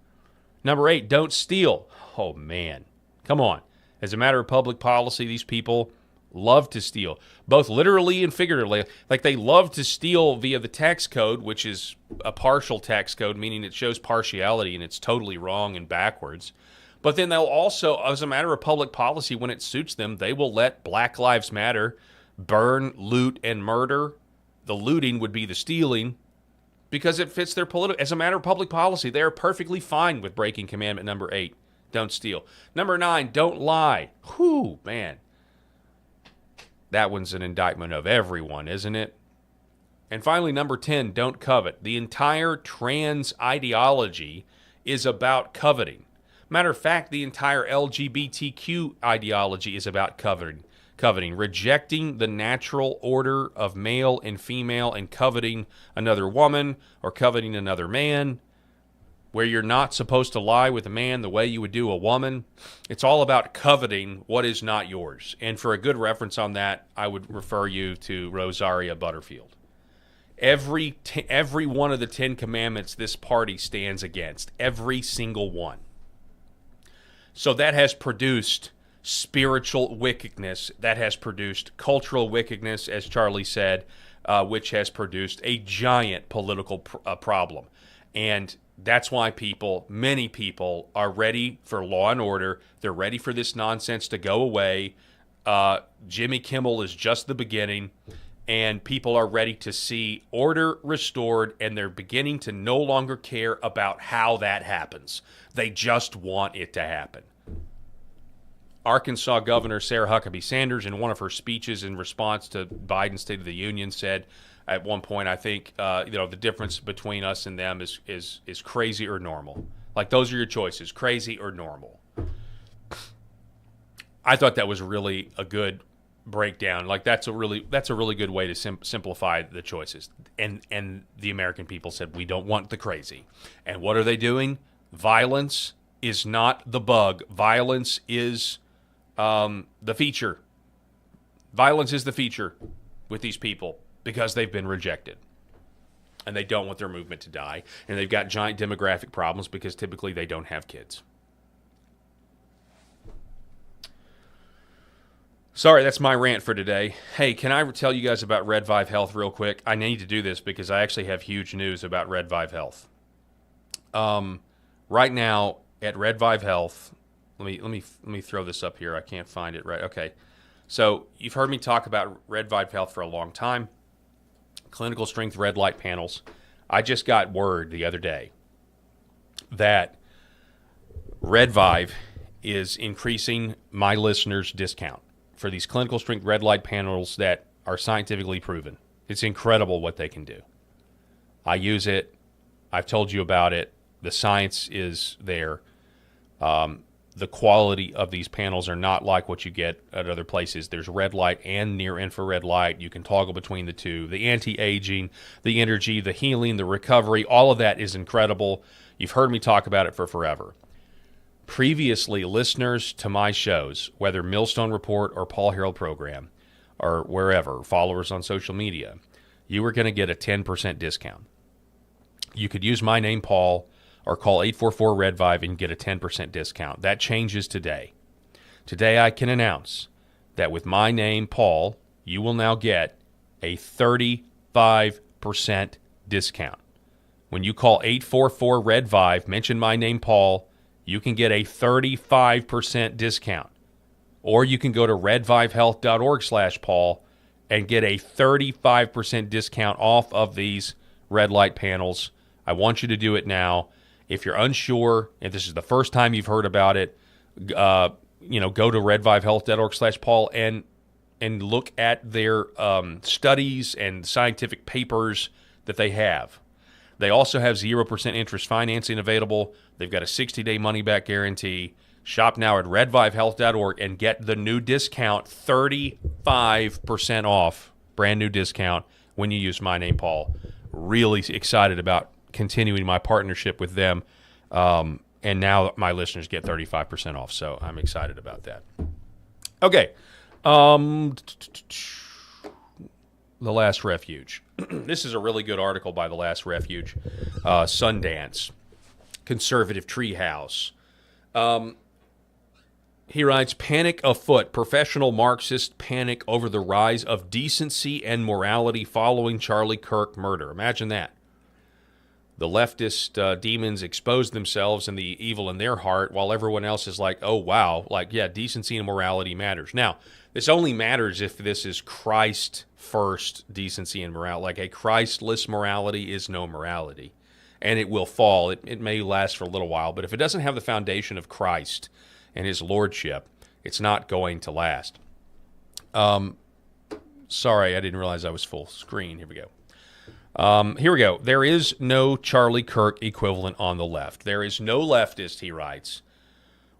[SPEAKER 1] Number 8, don't steal. Oh, man. Come on. As a matter of public policy, these people love to steal, both literally and figuratively. Like, they love to steal via the tax code, which is a partial tax code, meaning it shows partiality and it's totally wrong and backwards. But then they'll also, as a matter of public policy, when it suits them, they will let Black Lives Matter burn, loot, and murder. The looting would be the stealing because it fits their political. As a matter of public policy, they are perfectly fine with breaking commandment number 8, don't steal. Number 9, don't lie. Whew, man. That one's an indictment of everyone, isn't it? And finally, number 10, don't covet. The entire trans ideology is about coveting. Matter of fact, the entire LGBTQ ideology is about coveting, rejecting the natural order of male and female and coveting another woman or coveting another man, where you're not supposed to lie with a man the way you would do a woman. It's all about coveting what is not yours. And for a good reference on that, I would refer you to Rosaria Butterfield. Every one of the 10 commandments this party stands against, every single one. So that has produced spiritual wickedness, that has produced cultural wickedness, as Charlie said, which has produced a giant political problem. And that's why many people are ready for law and order. They're ready for this nonsense to go away. Jimmy Kimmel is just the beginning, and people are ready to see order restored, and they're beginning to no longer care about how that happens. They just want it to happen. Arkansas Governor Sarah Huckabee Sanders, in one of her speeches in response to Biden's State of the Union, said at one point, I think, the difference between us and them is crazy or normal. Like, those are your choices, crazy or normal. I thought that was really a good breakdown. Like, that's a really good way to simplify the choices. And the American people said, we don't want the crazy. And what are they doing? Violence is not the bug. Violence is the feature. Violence is the feature with these people because they've been rejected. And they don't want their movement to die. And they've got giant demographic problems because typically they don't have kids. Sorry, that's my rant for today. Hey, can I tell you guys about Red Vive Health real quick? I need to do this because I actually have huge news about Red Vive Health. Right now at Red Vive Health, let me throw this up here. I can't find it right. Okay. So you've heard me talk about Red Vive Health for a long time. Clinical strength red light panels. I just got word the other day that Red Vive is increasing my listeners' discount for these clinical strength red light panels that are scientifically proven. It's incredible what they can do. I use it. I've told you about it. The science is there. The quality of these panels are not like what you get at other places. There's red light and near infrared light. You can toggle between the two. The anti-aging, the energy, the healing, the recovery, all of that is incredible. You've heard me talk about it for forever. previously listeners to my shows, whether Millstone Report or Paul Harrell Program or wherever, followers on social media, you were going to get a 10% discount. You could use my name, Paul, or call 844-RED-VIVE and get a 10% discount. That changes today. Today I can announce that with my name, Paul, you will now get a 35% discount. When you call 844-RED-VIVE, mention my name, Paul, you can get a 35% discount. Or you can go to redvivehealth.org/Paul and get a 35% discount off of these red light panels. I want you to do it now. If you're unsure, if this is the first time you've heard about it, go to redvivehealth.org/Paul and look at their studies and scientific papers that they have. They also have 0% interest financing available. They've got a 60-day money-back guarantee. Shop now at redvivehealth.org and get the new discount, 35% off, brand new discount when you use my name, Paul. Really excited about continuing my partnership with them. And now my listeners get 35% off, so I'm excited about that. Okay. The Last Refuge. This is a really good article by The Last Refuge. Sundance. Conservative Treehouse. He writes, panic afoot. Professional Marxists panic over the rise of decency and morality following Charlie Kirk murder. Imagine that. The leftist demons expose themselves and the evil in their heart while everyone else is like, oh, wow, decency and morality matters. Now, this only matters if this is Christ-first decency and morality. Like a Christless morality is no morality, and it will fall. It may last for a little while, but if it doesn't have the foundation of Christ and his lordship, it's not going to last. Sorry, I didn't realize I was full screen. Here we go. Here we go. There is no Charlie Kirk equivalent on the left. There is no leftist, he writes,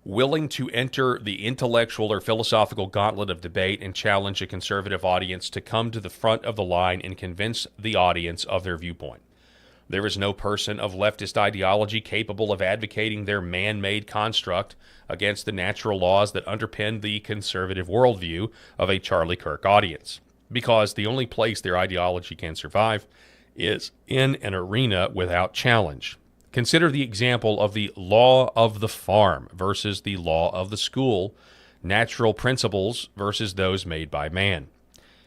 [SPEAKER 1] willing to enter the intellectual or philosophical gauntlet of debate and challenge a conservative audience to come to the front of the line and convince the audience of their viewpoint. There is no person of leftist ideology capable of advocating their man-made construct against the natural laws that underpin the conservative worldview of a Charlie Kirk audience, because the only place their ideology can survive is in an arena without challenge. Consider the example of the law of the farm versus the law of the school, natural principles versus those made by man.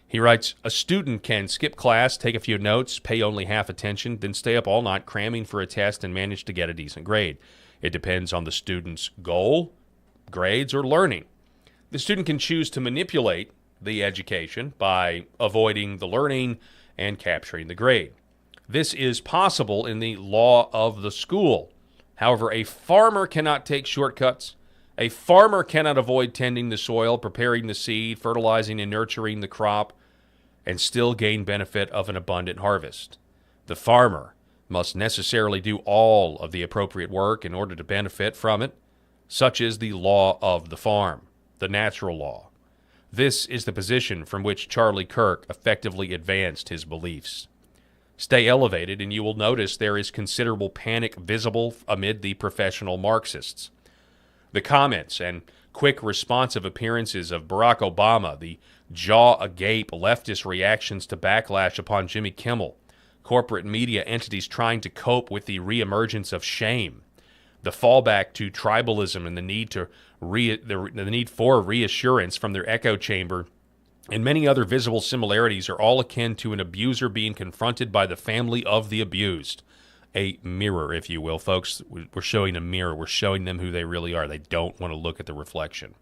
[SPEAKER 1] He writes, a student can skip class, take a few notes, pay only half attention, then stay up all night cramming for a test and manage to get a decent grade. It depends on the student's goal, grades, or learning. The student can choose to manipulate the education by avoiding the learning and capturing the grade. This is possible in the law of the school. However, a farmer cannot take shortcuts. A farmer cannot avoid tending the soil, preparing the seed, fertilizing and nurturing the crop, and still gain benefit of an abundant harvest. The farmer must necessarily do all of the appropriate work in order to benefit from it. Such is the law of the farm, the natural law. This is the position from which Charlie Kirk effectively advanced his beliefs. Stay elevated, and you will notice there is considerable panic visible amid the professional Marxists. The comments and quick responsive appearances of Barack Obama, the jaw-agape leftist reactions to backlash upon Jimmy Kimmel, corporate media entities trying to cope with the reemergence of shame, the fallback to tribalism and the need for reassurance from their echo chamber, and many other visible similarities are all akin to an abuser being confronted by the family of the abused. A mirror, if you will, folks. We're showing a mirror. We're showing them who they really are. They don't want to look at the reflection.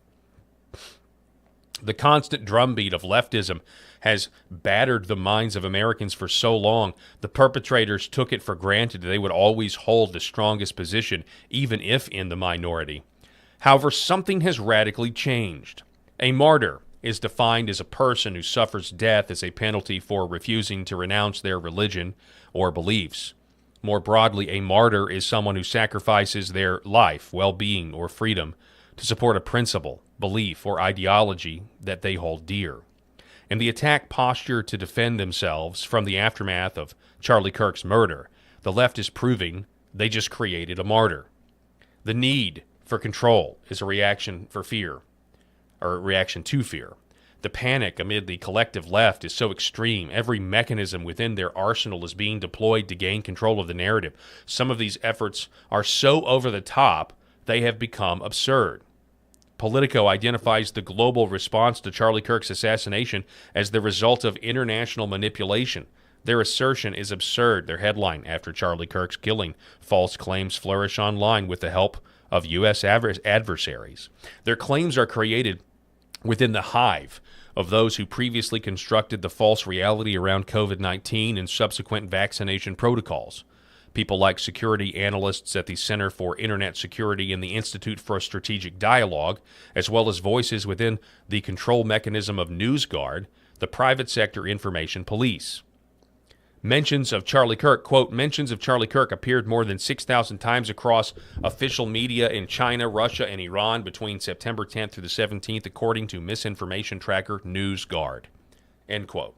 [SPEAKER 1] The constant drumbeat of leftism has battered the minds of Americans for so long, the perpetrators took it for granted they would always hold the strongest position, even if in the minority. However, something has radically changed. A martyr is defined as a person who suffers death as a penalty for refusing to renounce their religion or beliefs. More broadly, a martyr is someone who sacrifices their life, well-being, or freedom to support a principle, belief, or ideology that they hold dear. In the attack posture to defend themselves from the aftermath of Charlie Kirk's murder, the left is proving they just created a martyr. The need for control is a reaction for fear, or a reaction to fear. The panic amid the collective left is so extreme, every mechanism within their arsenal is being deployed to gain control of the narrative. Some of these efforts are so over the top, they have become absurd. Politico identifies the global response to Charlie Kirk's assassination as the result of international manipulation. Their assertion is absurd. Their headline, after Charlie Kirk's killing, false claims flourish online with the help of U.S. adversaries. Their claims are created within the hive of those who previously constructed the false reality around COVID-19 and subsequent vaccination protocols. People like security analysts at the Center for Internet Security and the Institute for Strategic Dialogue, as well as voices within the control mechanism of NewsGuard, the private sector information police. Mentions of Charlie Kirk, quote, mentions of Charlie Kirk appeared more than 6,000 times across official media in China, Russia, and Iran between September 10th through the 17th, according to misinformation tracker NewsGuard, end quote.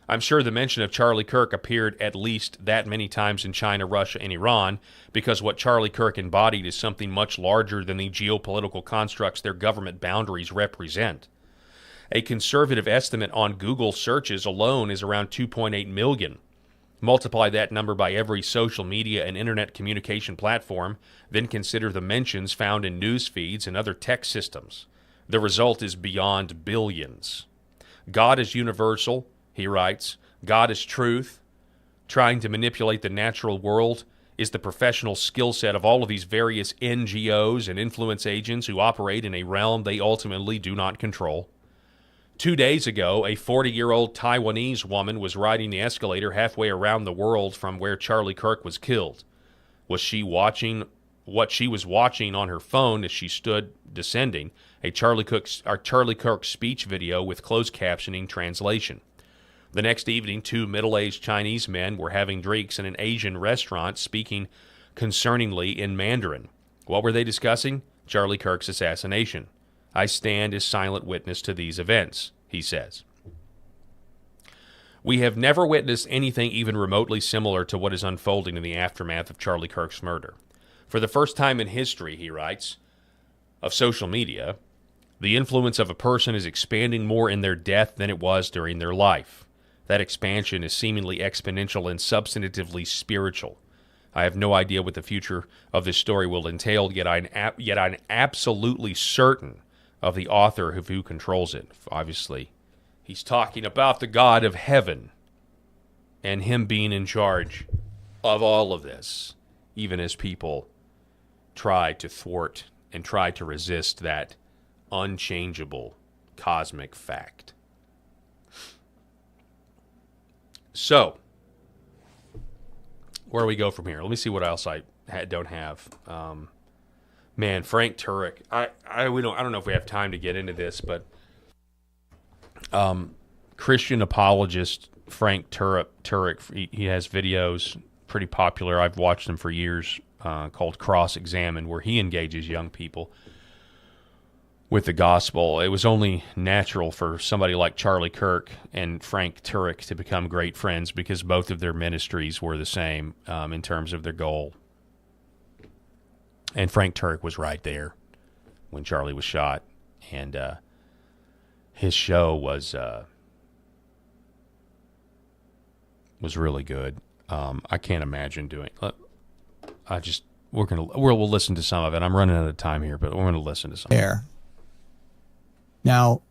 [SPEAKER 1] I'm sure the mention of Charlie Kirk appeared at least that many times in China, Russia, and Iran, because what Charlie Kirk embodied is something much larger than the geopolitical constructs their government boundaries represent. A conservative estimate on Google searches alone is around 2.8 million. Multiply that number by every social media and internet communication platform, then consider the mentions found in news feeds and other text systems. The result is beyond billions. God is universal, he writes. God is truth. Trying to manipulate the natural world is the professional skill set of all of these various NGOs and influence agents who operate in a realm they ultimately do not control. 2 days ago, a 40-year-old Taiwanese woman was riding the escalator halfway around the world from where Charlie Kirk was killed. Was she watching what she was watching on her phone as she stood descending? A Charlie Kirk speech video with closed captioning translation. The next evening, 2 middle-aged Chinese men were having drinks in an Asian restaurant, speaking concerningly in Mandarin. What were they discussing? Charlie Kirk's assassination. I stand as silent witness to these events, he says. We have never witnessed anything even remotely similar to what is unfolding in the aftermath of Charlie Kirk's murder. For the first time in history, he writes, of social media, the influence of a person is expanding more in their death than it was during their life. That expansion is seemingly exponential and substantively spiritual. I have no idea what the future of this story will entail, yet I'm absolutely certain of the author of who controls it. Obviously, he's talking about the God of heaven and him being in charge of all of this, even as people try to thwart and try to resist that unchangeable cosmic fact. So, where do we go from here? Let me see what else I don't have. Man, Frank Turek. I don't know if we have time to get into this, but Christian apologist Frank Turek. He has videos pretty popular. I've watched them for years. Called Cross-Examined, where he engages young people with the gospel. It was only natural for somebody like Charlie Kirk and Frank Turek to become great friends because both of their ministries were the same in terms of their goal. And Frank Turek was right there when Charlie was shot, and his show was really good. I can't imagine doing. We'll listen to some of it. I'm running out of time here, but we're going to listen to some.
[SPEAKER 7] There. Now,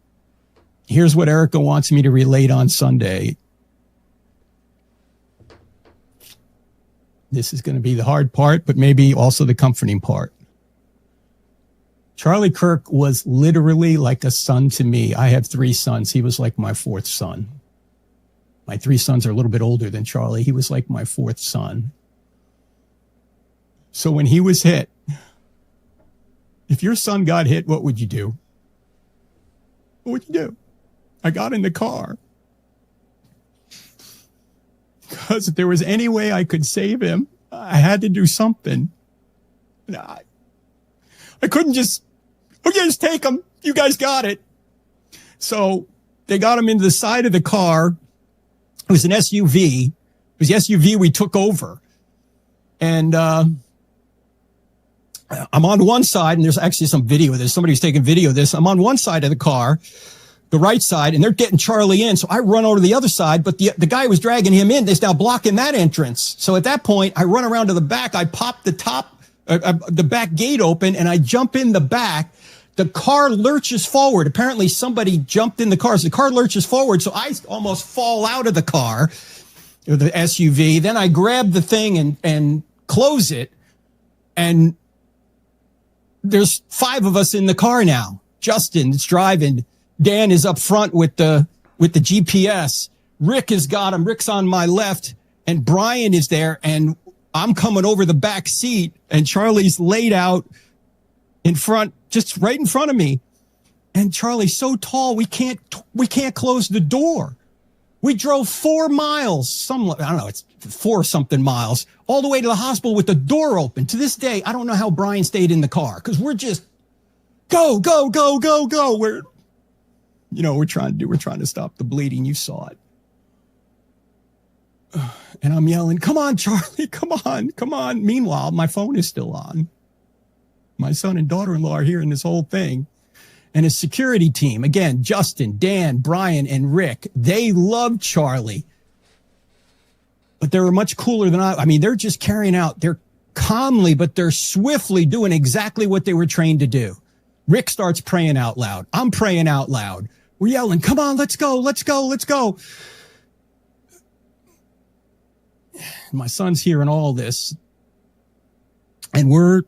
[SPEAKER 7] here's what Erica wants me to relate on Sunday. This is going to be the hard part, but maybe also the comforting part. Charlie Kirk was literally like a son to me. I have 3 sons. He was like my 4th son. My 3 sons are a little bit older than Charlie. He was like my 4th son. So when he was hit, if your son got hit, what would you do? What would you do? I got in the car. Because if there was any way I could save him, I had to do something. And I couldn't just take him. You guys got it. So they got him into the side of the car. It was an SUV. It was the SUV we took over. And I'm on one side, and there's actually some video of this. Somebody's taking video of this. I'm on one side of the car, the right side, and they're getting Charlie in. So I run over to the other side, but the guy who was dragging him in is now blocking that entrance. So at that point, I run around to the back. I pop the back gate open, and I jump in the back. The car lurches forward. Apparently somebody jumped in the car. So the car lurches forward. So I almost fall out of the car, or the SUV. Then I grab the thing and close it. And there's 5 of us in the car now. Justin is driving. Dan is up front with the GPS. Rick has got him. Rick's on my left, and Brian is there, and I'm coming over the back seat, and Charlie's laid out in front, just right in front of me. And Charlie's so tall, we can't close the door. We drove 4 miles, I don't know, it's 4 something miles, all the way to the hospital with the door open. To this day, I don't know how Brian stayed in the car, because we're just go, go, go, go, go. We're trying to stop the bleeding. You saw it. And I'm yelling, come on, Charlie, come on, come on. Meanwhile, my phone is still on. My son and daughter-in-law are hearing this whole thing. And his security team, again, Justin, Dan, Brian, and Rick, they love Charlie. But they were much cooler than I mean, they're just carrying out, they're calmly, but they're swiftly doing exactly what they were trained to do. Rick starts praying out loud. I'm praying out loud. We're yelling, come on, let's go, let's go, let's go. My son's hearing all this. And we're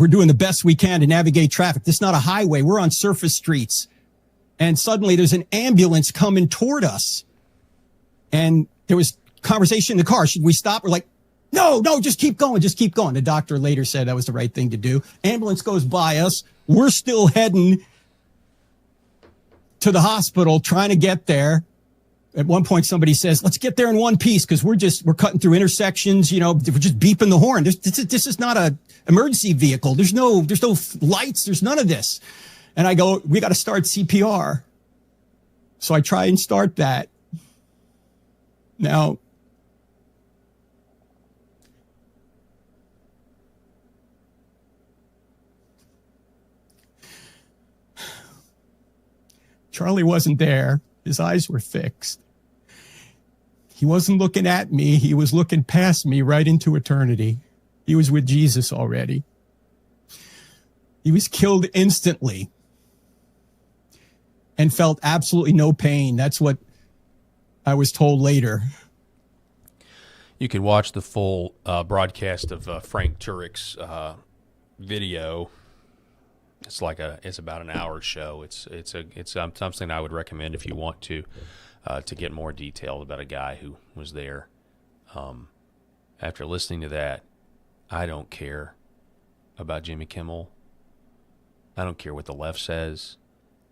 [SPEAKER 7] doing the best we can to navigate traffic. This is not a highway. We're on surface streets. And suddenly there's an ambulance coming toward us. And there was conversation in the car. Should we stop? We're like, no, just keep going. Just keep going. The doctor later said that was the right thing to do. Ambulance goes by us. We're still heading to the hospital, trying to get there. At one point, somebody says, let's get there in one piece, because we're cutting through intersections. We're just beeping the horn. This is not a emergency vehicle. There's no lights. There's none of this. And I go, we got to start CPR. So I try and start that. Now, Charlie wasn't there. His eyes were fixed. He wasn't looking at me. He was looking past me right into eternity. He was with Jesus already. He was killed instantly and felt absolutely no pain. That's what I was told later.
[SPEAKER 1] You can watch the full broadcast of Frank Turek's video. It's about an hour show. It's something I would recommend if you want to get more detail about a guy who was there. After listening to that, I don't care about Jimmy Kimmel. I don't care what the left says.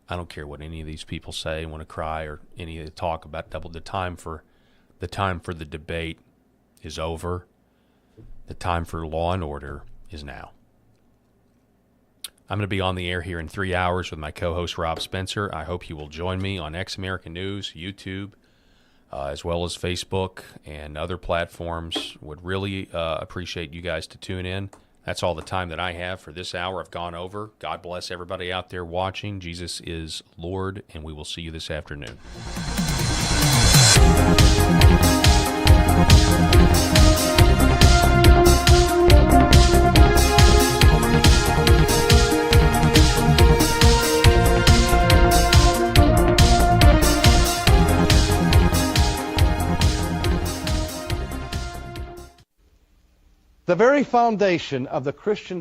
[SPEAKER 1] I don't care what any of these people say, want to cry, or any of the talk about the time for the debate is over. The time for law and order is now. I'm going to be on the air here in 3 hours with my co-host Rob Spencer. I hope you will join me on X American News, YouTube, as well as Facebook and other platforms. Would really appreciate you guys to tune in. That's all the time that I have for this hour. I've gone over. God bless everybody out there watching. Jesus is Lord, and we will see you this afternoon.
[SPEAKER 8] The very foundation of the Christian